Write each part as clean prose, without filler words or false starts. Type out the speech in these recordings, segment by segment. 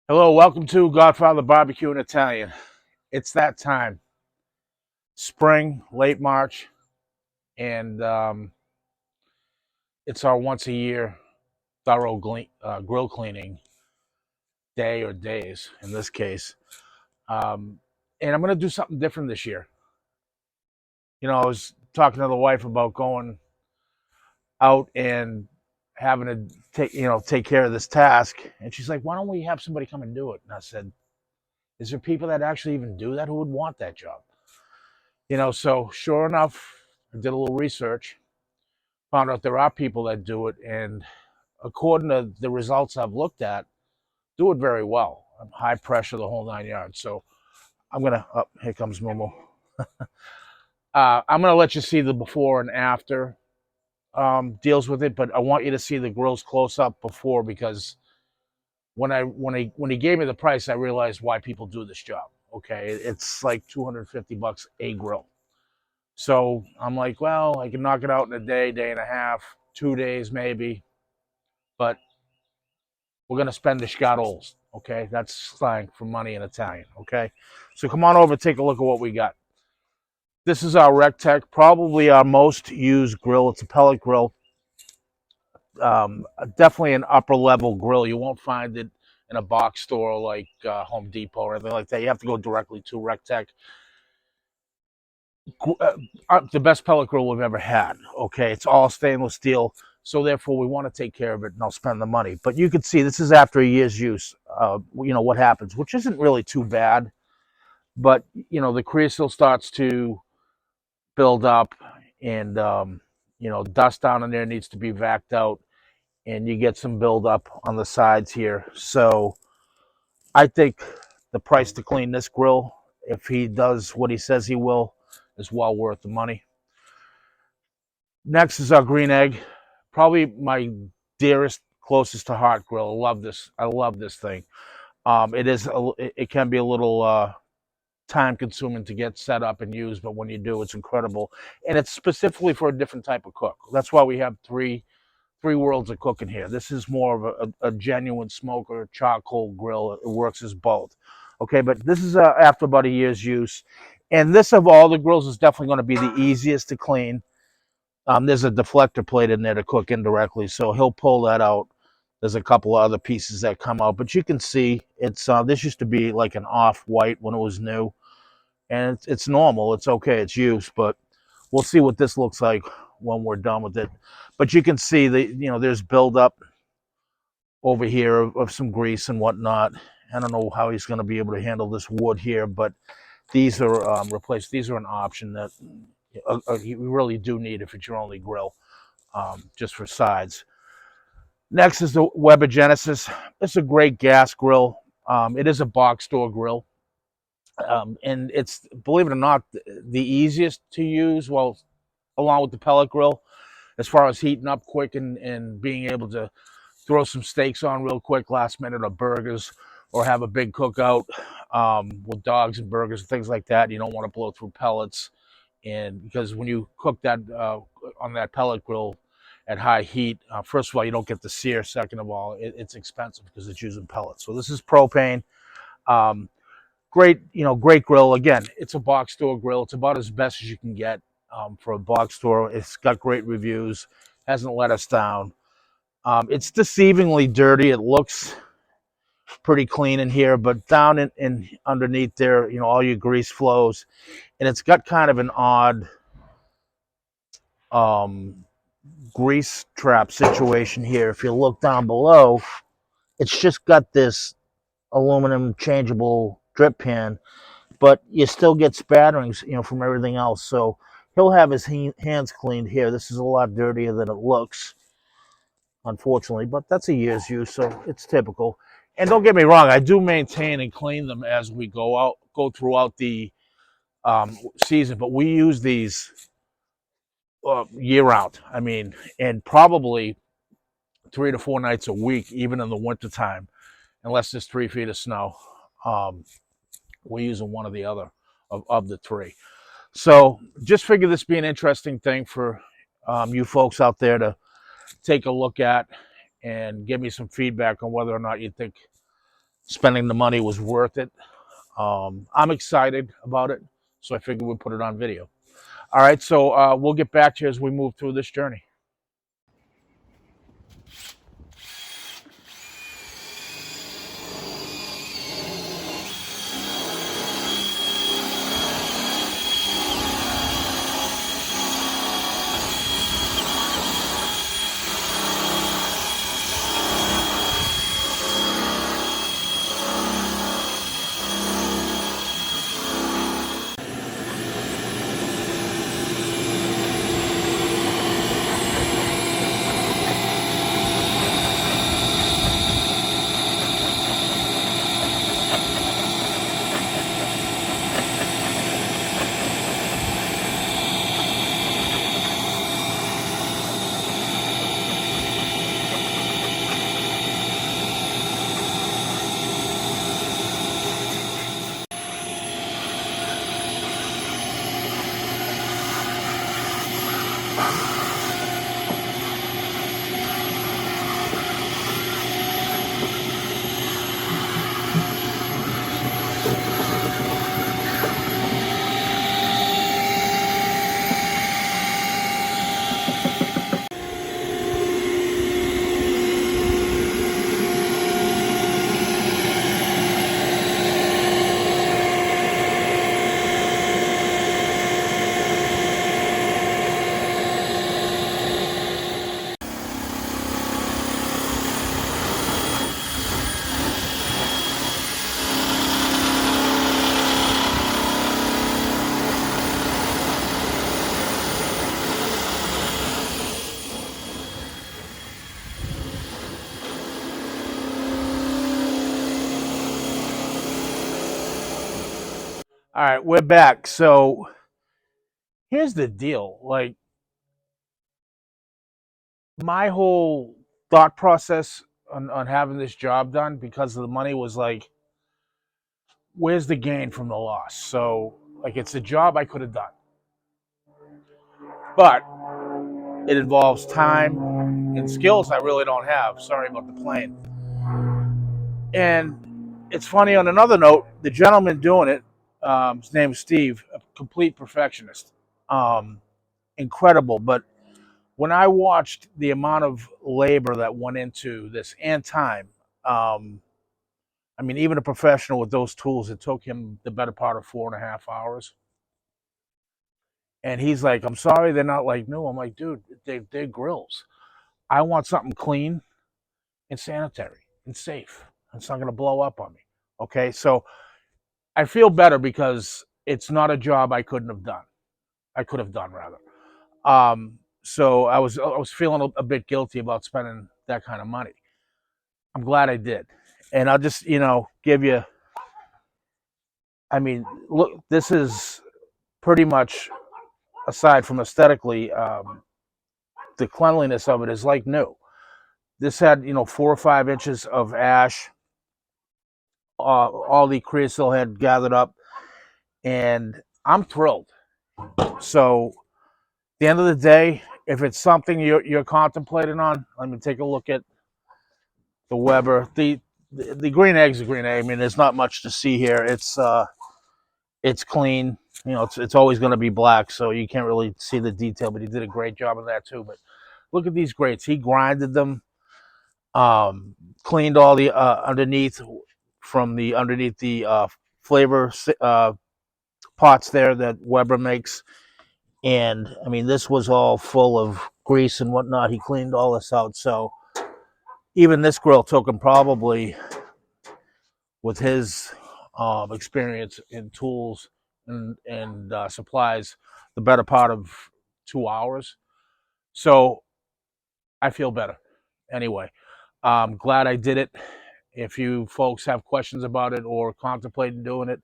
Hello, welcome to Godfather Barbecue and Italian. It's that time, spring, late March, and it's our once a year thorough grill cleaning day or days in this case. Um, and I'm going to do something different this year. I was talking to the wife about going out and having to take care of this task, and she's like, "Why don't we have somebody come and do it?" And I said, "Is there people that actually even do that who would want that job?" So sure enough, I did a little research, found out there are people that do it, and according to the results I've looked at, do it very well. High pressure, the whole 9 yards. So I'm gonna. Oh, here comes Momo. I'm gonna let you see the before and after deals with it, but I want you to see the grills close up before because when he gave me the price, I realized why people do this job. Okay, it's like $250 a grill. So I'm like, well, I can knock it out in a day, day and a half, 2 days maybe, but we're gonna spend the scadols. Okay, that's slang for money in Italian. Okay, so come on over, take a look at what we got. This is our Rectech, probably our most used grill. It's a pellet grill, definitely an upper level grill. You won't find it in a box store like Home Depot or anything like that. You have to go directly to Rectech. The best pellet grill we've ever had. Okay, it's all stainless steel, so therefore we want to take care of it and I'll spend the money. But you can see this is after a year's use. What happens, which isn't really too bad, but the creosote starts to build up, and dust down in there needs to be vacked out, and you get some build up on the sides here. So I think the price to clean this grill, if he does what he says he will, is well worth the money. Next is our green egg, probably my dearest, closest to heart grill. I love this. I love this thing. It can be a little time consuming to get set up and used, but when you do, it's incredible. And it's specifically for a different type of cook. That's why we have three worlds of cooking here. This is more of a genuine smoker charcoal grill. It works as both. Okay, but this is after about a year's use. And this of all the grills is definitely going to be the easiest to clean. There's a deflector plate in there to cook indirectly, so he'll pull that out. There's a couple of other pieces that come out, but you can see it's this used to be like an off-white when it was new, and it's normal. It's okay. It's used, but we'll see what this looks like when we're done with it. But you can see there's buildup over here of some grease and whatnot. I don't know how he's going to be able to handle this wood here, but these are replaced. These are an option that you really do need if it's your only grill, just for sides. Next is the Weber Genesis. It's a great gas grill. It is a box store grill, and it's, believe it or not, the easiest to use. Well, along with the pellet grill, as far as heating up quick and being able to throw some steaks on real quick last minute, or burgers, or have a big cookout with dogs and burgers and things like that. You don't want to blow through pellets, and because when you cook that on that pellet grill at high heat, first of all, you don't get the sear. Second of all, it's expensive because it's using pellets. So this is propane. Um, great grill. Again, it's a box store grill. It's about as best as you can get for a box store. It's got great reviews. Hasn't let us down. It's deceivingly dirty. It looks pretty clean in here, but down in underneath there, all your grease flows, and it's got kind of an odd um, grease trap situation here. If you look down below, it's just got this aluminum changeable drip pan, but you still get spatterings, from everything else. So he'll have his hands cleaned here. This is a lot dirtier than it looks, unfortunately, but that's a year's use, so it's typical. And don't get me wrong, I do maintain and clean them as we go throughout the season, but we use these year round. I mean, and probably 3 to 4 nights a week, even in the wintertime, unless there's 3 feet of snow. Um, we're using one or the other of the three. So just figure this be an interesting thing for you folks out there to take a look at and give me some feedback on whether or not you think spending the money was worth it. I'm excited about it, so I figured we'd put it on video. All right, so we'll get back to you as we move through this journey. All right, we're back. So here's the deal. Like, my whole thought process on having this job done because of the money was like, where's the gain from the loss? So, like, it's a job I could have done, but it involves time and skills I really don't have. Sorry about the plane. And it's funny, on another note, the gentleman doing it, his name is Steve, a complete perfectionist. Incredible. But when I watched the amount of labor that went into this and time, I mean, even a professional with those tools, it took him the better part of 4.5 hours. And he's like, I'm sorry, they're not like new. I'm like, dude, they're grills. I want something clean and sanitary and safe. It's not going to blow up on me. Okay. So I feel better because it's not a job I couldn't have done. I could have done rather. So I was feeling a bit guilty about spending that kind of money. I'm glad I did. And I'll just, give you, I mean, look, this is pretty much, aside from aesthetically, the cleanliness of it is like new. This had, 4 or 5 inches of ash. All the creosote had gathered up, and I'm thrilled. So, at the end of the day, if it's something you're contemplating on, let me take a look at the Weber. The green egg's a green egg. I mean, there's not much to see here. It's clean. It's always going to be black, so you can't really see the detail. But he did a great job of that too. But look at these grates. He grinded them, cleaned all the underneath from the underneath the flavor pots there that Weber makes. And I mean, this was all full of grease and whatnot. He cleaned all this out. So even this grill took him probably, with his experience in tools and supplies, the better part of 2 hours. So I feel better. Anyway, I'm glad I did it. If you folks have questions about it or contemplating doing it,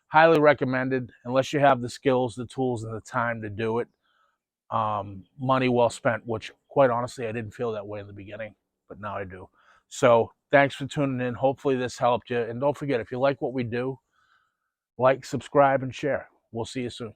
highly recommended. Unless you have the skills, the tools, and the time to do it, money well spent. Which, quite honestly, I didn't feel that way in the beginning, but now I do. So thanks for tuning in. Hopefully this helped you. And don't forget, if you like what we do, like, subscribe, and share. We'll see you soon.